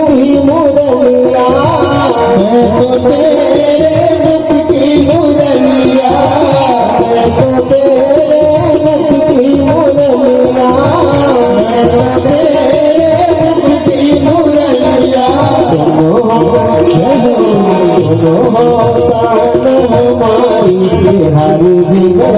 की मुरलिया, मैं तो तेरे रूप की मुरलिया, मैं तो तेरे रूप की मुरलिया, मैं तो तेरे रूप की मुरलिया। दोनों तान हमारी बिहारी जी में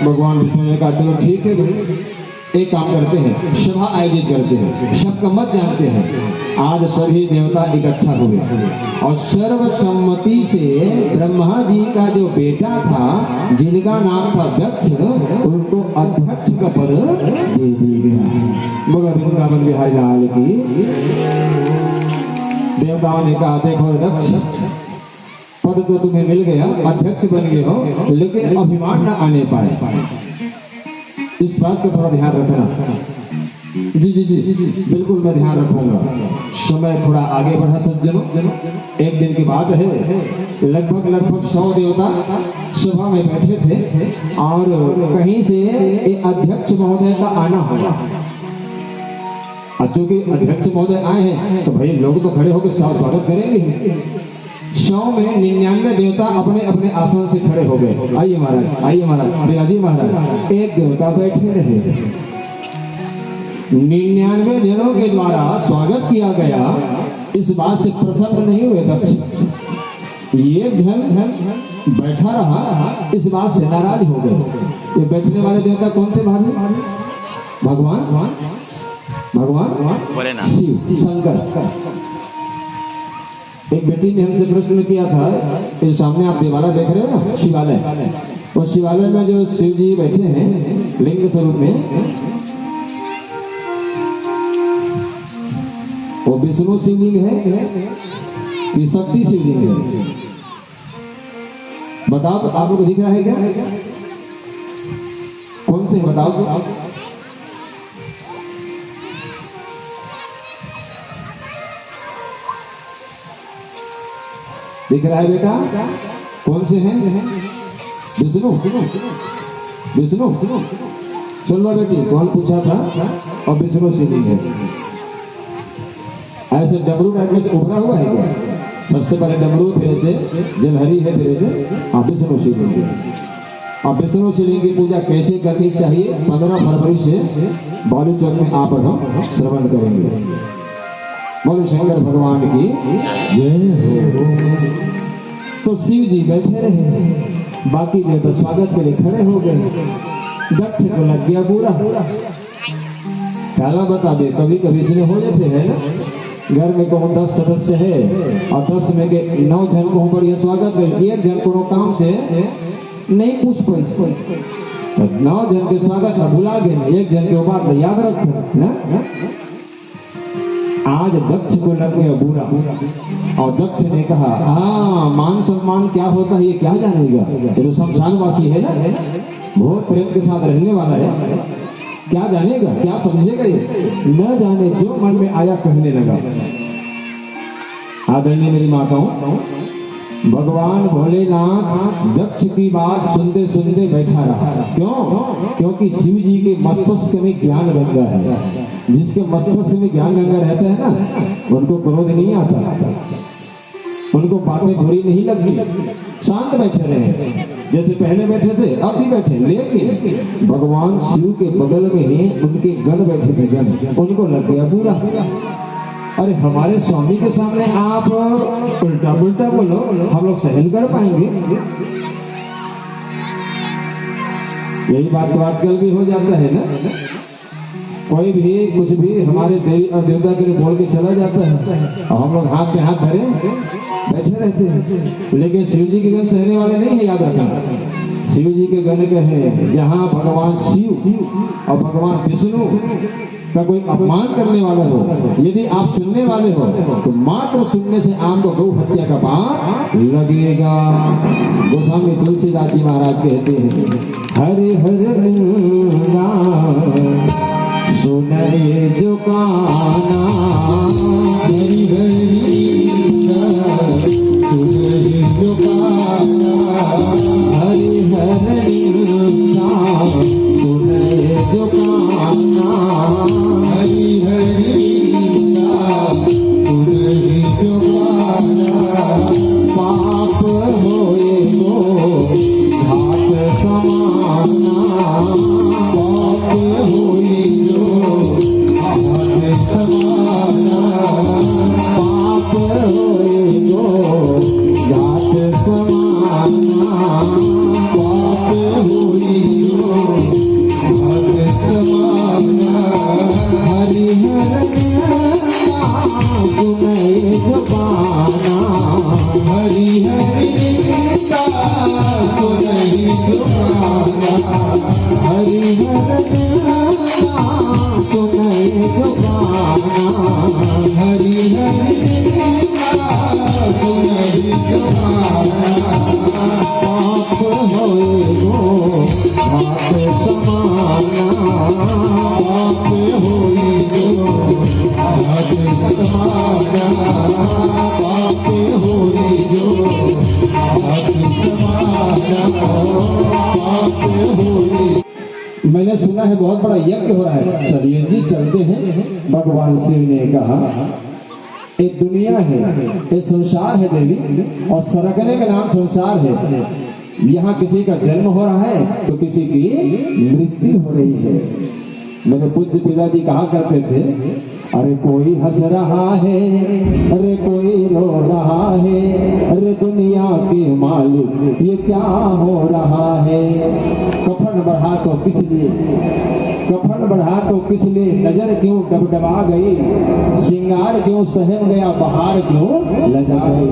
भगवान विष्णु ने कहा चलो ठीक है, एक काम करते हैं, सभा आयोजित करते हैं, सबका मत जानते हैं। आज सभी देवता इकट्ठा हुए और सर्वसम्मति से ब्रह्मा जी का जो बेटा था, जिनका नाम था दक्ष, उनको अध्यक्ष का पद दे दिया गया। मगर वृंदावन बिहारी लाल की देवताओं ने कहा देखो दक्ष, पद तो तुम्हें मिल गया, अध्यक्ष बन गए हो, लेकिन अभिमान न आने पाए। इस बात का थोड़ा ध्यान रखना। जी जी जी बिल्कुल मैं ध्यान रखूंगा। समय थोड़ा आगे बढ़ा सज्जनों। एक दिन की बात है, लगभग 100 देवता सभा में बैठे थे और कहीं से एक अध्यक्ष महोदय का आना होगा। चूंकि अध्यक्ष महोदय आए हैं तो भाई लोग तो खड़े होकर स्वागत करेंगे। 100 में 99 देवता अपने अपने आसन से खड़े हो गए। आइए महाराज, आइए महाराज, बिराजी महाराज। एक देवता बैठे रहे। 99 जनों के द्वारा स्वागत किया गया, इस बात से प्रसन्न नहीं हुए दक्ष। ये जन बैठा रहा, इस बात से नाराज हो गए। ये बैठने वाले देवता कौन थे भाभी? भगवान शिव शंकर। एक बेटी ने हमसे प्रश्न किया था, ये सामने आप दीवारा देख रहे हो ना, शिवालय, और शिवालय में जो शिव जी बैठे हैं लिंग स्वरूप में, वो विष्णु शिवलिंग है कि शक्ति शिवलिंग है? बताओ तो, आपको दिख रहा है क्या? कौन से बताओ तो। दिख रहा है बेटा? कौन से हैं? विष्णु विष्णु। सुन लो बेटी, कौन पूछा था? और विष्णु शिवलिंग है। ऐसे डमरू टाइप में उभरा हुआ है क्या? सबसे पहले डमरू, फिर से जलहरी है, फिर से विष्णु शिवलिंग है। अब विष्णु शिवलिंग की पूजा कैसे करनी चाहिए 15 फरवरी से बालू चौक में आप हम श्रवण करेंगे। बोलो शंकर भगवान की जय हो। तो शिव जी बैठे रहे, बाकी देवता स्वागत के लिए खड़े हो गए। दक्ष को लग गया बुरा। पहला बता दे, कभी कभी इसमें हो जाते हैं ना, घर में कहूँ 10 सदस्य है और 10 में के 9 जन को बढ़िया स्वागत कर, एक जन को काम से नहीं पूछ पाई, 9 जन के स्वागत में भुला गए, एक जन के बात याद रख ना। आज दक्ष को लग गया बुरा और दक्ष ने कहा हाँ, मान सम्मान क्या होता है ये क्या जानेगा, ये तो शमशानवासी है ना, बहुत प्रेम के साथ रहने वाला है, क्या जानेगा, क्या समझेगा, ये न जाने जो मन में आया कहने लगा। आदरणीय मेरी माताओं, भगवान भोलेनाथ दक्ष की बात सुनते सुनते बैठा रहा। क्यों? क्योंकि शिव जी के मस्तिष्क में ज्ञान गंगा है। जिसके मस्तिष्क में ज्ञान गंगा रहता है ना, उनको क्रोध नहीं आता, उनको बातें बुरी नहीं लगती, शांत बैठे रहे। जैसे पहले बैठे थे अब भी बैठे, लेकिन भगवान शिव के बगल में ही उनके गण बैठे थे, गण, उनको लग गया बुरा। अरे हमारे स्वामी के सामने आप उल्टा पुल्टा बोलो, हम लोग सहन कर पाएंगे? यही बात तो आजकल भी हो जाता है ना, कोई भी कुछ भी हमारे देवी और देवता के लिए बोल के चला जाता है और हम लोग हाथ पे हाथ धरे बैठे रहते हैं। लेकिन शिव जी के गण सहने वाले नहीं है, याद रखना। शिव जी के गण कहे जहाँ भगवान शिव और भगवान विष्णु का कोई अपमान करने वाला हो, यदि आप सुनने वाले हो तो मात्र सुनने से आपको गौ हत्या का पाप लगेगा। गोस्वामी तुलसीदास जी महाराज कहते हैं, हरे हरे सुनाए जो काना, हरि हरि सुनाए जो काना, हरि हरि सुनाए जो काना, हरि हरि सुनाए जो काना। पाप होए को घात समाना, पाप होए समाना, पाप होए गो घात समाना, पाप होए गो घात समाना। हरि हरि सुनाए जो काना, हरि हरि सुनाए जो काना, हरि हरि सुनाए जो काना, हरि हरि सुनाए जो काना। पाप होए गो घात समाना, पाप होए गो घात समाना, पाप होए गो घात समाना, पाप होए। मैंने सुना है बहुत बड़ा यज्ञ हो रहा है। चलिए जी चलते हैं। भगवान शिव ने कहा, एक दुनिया है, एक संसार है देवी, और सरकने का नाम संसार है। यहाँ किसी का जन्म हो रहा है तो किसी की मृत्यु हो रही है। मेरे पूज्य पिताजी कहा करते थे, अरे कोई हंस रहा है, अरे कोई रो रहा है, अरे दुनिया के मालिक ये क्या हो रहा है। कफन बढ़ा तो किस लिए, कफन बढ़ा तो किस लिए, नजर क्यों डबडबा गई, श्रृंगार क्यों सहम गया, बहार क्यों लजा गई।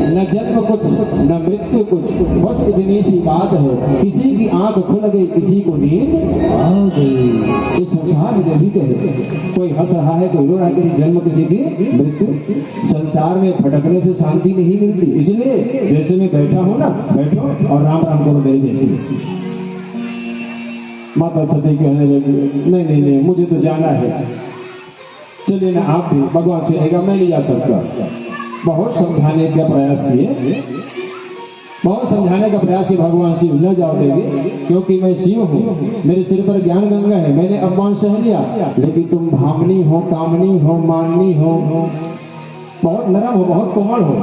न जन्म कुछ न मृत्यु कुछ, बस इतनी सी बात है, किसी की आंख खुल गई किसी को नींद आ गई। इस संसार में भी कहे, कोई हंस रहा है कोई रो रहा है, किसी जन्म किसी की मृत्यु। संसार में भटकने से शांति नहीं मिलती, इसलिए जैसे मैं बैठा हूँ ना, बैठो और राम राम करो मेरे जैसे। माता सती कहने लगी, नहीं नहीं नहीं मुझे तो जाना है, चलिए ना आप भी। भगवान से कहेगा मैं नहीं जा सकता। बहुत समझाने का प्रयास किए, बहुत समझाने का प्रयास किया, भगवान शिव न जाओ देवी, क्योंकि मैं शिव हूँ, मेरे सिर पर ज्ञान गंगा है, मैंने अपमान सह लिया। लेकिन तुम भामनी हो, कामनी हो, माननी हो, बहुत नरम हो, बहुत कोमल हो,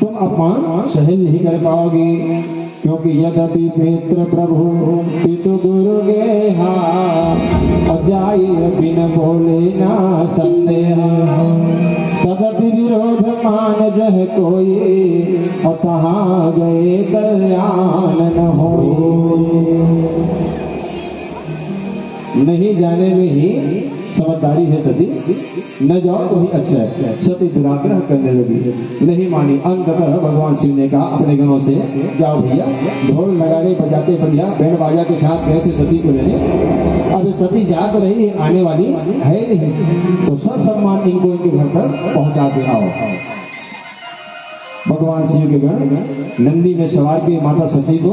तुम अपमान सहन नहीं कर पाओगी। क्योंकि यद्यपि मित्र प्रभु पितु गुरु गेहा, अजाई बिन बोले ना संदेह, तदपि विरोध मान जह कोई, और तहाँ गए कल्याण न हो। नहीं जाने में ही समझदारी है सती, न जाओ तो ही अच्छा है। सती दुराग्रह करने लगी, नहीं मानी। अंततः भगवान शिव ने कहा अपने गणों से, जाओ भैया, ढोल लगाने बजाते बढ़िया बैंड बाजा के साथ गए थे सती को लेने। अब सती जा तो रही है, आने वाली है नहीं, तो ससम्मान इनको इनके घर तक पहुंचा के आओ। भगवान शिव के गण नंदी में सवार के माता सती को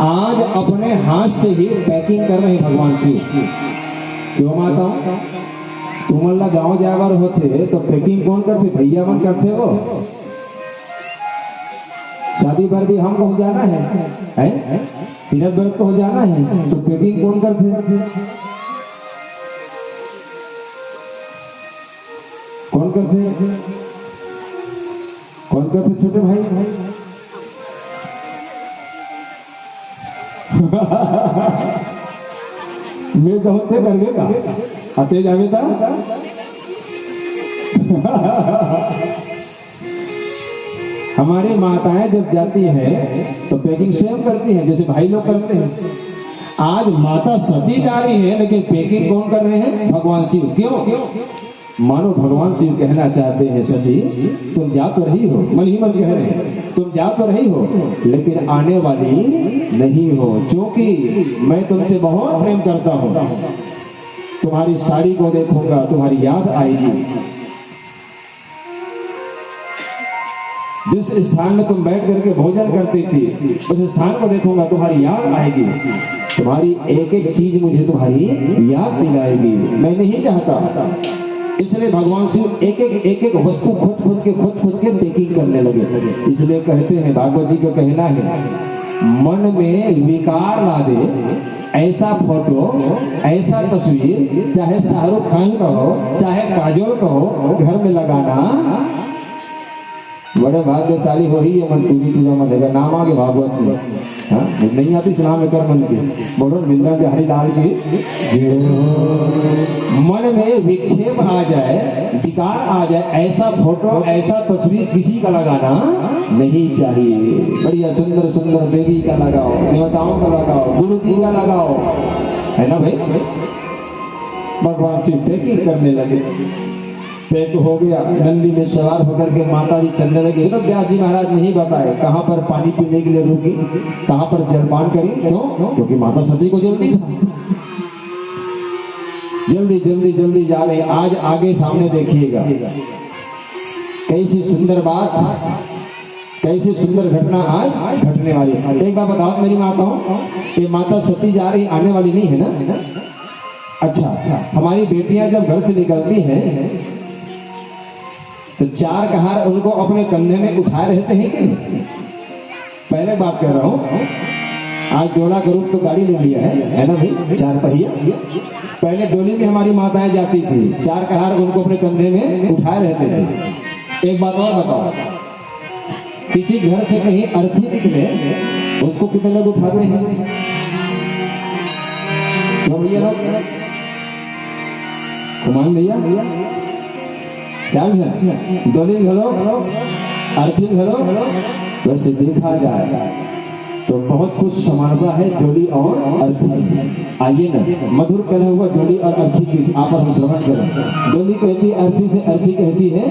आज अपने हाथ से ही पैकिंग कर रहे हैं भगवान शिव। क्यों माता, तुम गाँव जावर होते तो पैकिंग कौन करते, भैया मन करते हो। शादी पर भी हमको हो जाना है, तीरथ व्रत को हो जाना है, तो पैकिंग कौन करते? कौन करते? कौन करते छोटे भाई? मैं तो होते कर गए का अते जावे था। हमारी माताएं जब जाती है तो पैकिंग स्वयं करती हैं, जैसे भाई लोग करते हैं। आज माता सती जा रही है लेकिन पैकिंग कौन कर रहे हैं? भगवान शिव। क्यों? मानो भगवान शिव कहना चाहते हैं, सती तुम जा तो रही हो, मन ही मन कह रहे हैं, तुम जा तो रही हो लेकिन आने वाली नहीं हो, क्योंकि मैं तुमसे बहुत प्रेम करता हूं। तुम्हारी साड़ी को देखूंगा, तुम्हारी याद आएगी। जिस स्थान में तुम बैठ करके भोजन करती थी, उस स्थान को देखूंगा, तुम्हारी याद आएगी। तुम्हारी एक एक चीज मुझे तुम्हारी याद दिलाएगी। मैं नहीं चाहता, इसलिए भगवान शिव एक एक वस्तु खोज खोज के पैकिंग करने लगे। इसलिए कहते हैं, भागवत जी का कहना है, मन में विकार ला दे ऐसा फोटो, ऐसा तस्वीर, चाहे शाहरुख खान का हो, चाहे काजोल का हो, घर में लगाना बड़े भाग्यशाली हो ही है। मन तुझा मन देगा, नाम आगे भागवत में। हाँ, नहीं आती सलाम कर मन की, बोलो बिंदा बिहारी लाल की। मन में विक्षेप आ जाए, विकार आ जाए, ऐसा फोटो, ऐसा तस्वीर किसी का लगाना नहीं चाहिए। बढ़िया सुंदर सुंदर देवी का लगाओ, देवताओं का लगाओ, गुरु जी का लगाओ, है ना भाई। भगवान शिव पैकिंग करने लगे। पैक हो गया, नंदी में सवार होकर के माता जी चलने लगे। तो व्यास जी महाराज नहीं बताए कहां पर पानी पीने के लिए रुकी, कहां पर जलपान करी। क्योंकि माता सती को जल्दी था, जल्दी जा रहे। आज आगे सामने देखिएगा कैसी सुंदर बात, कैसी सुंदर घटना आज घटने वाली है। एक बार बताओ मेरी माताओं, ये माता सती जा रही, आने वाली नहीं है ना? अच्छा, हमारी बेटियां जब घर से निकलती हैं तो चार कहार उनको अपने कंधे में उठाए रहते हैं कि नहीं? पहले बात कह रहा हूं, आज डोला का रूप तो गाड़ी ले लिया है ना भाई, चार पहिया। पहले डोली में हमारी माताएं जाती थी, चार कहार उनको अपने कंधे में उठाए रहते थे। एक बात और बताओ, किसी घर से कहीं अर्थी निकले, उसको कितने लोग उठाते हैं? तो भैया लोग, कुमान भैया क्या है, डोली घलो, अर्थी घलो, वैसे देखा जाए तो बहुत कुछ समानता है डोली और अर्थी। आइए ना, मधुर कलह हुआ डोली और अर्थी की आपस में श्रवण करें। डोली कहती है अर्थी से, अर्थी कहती है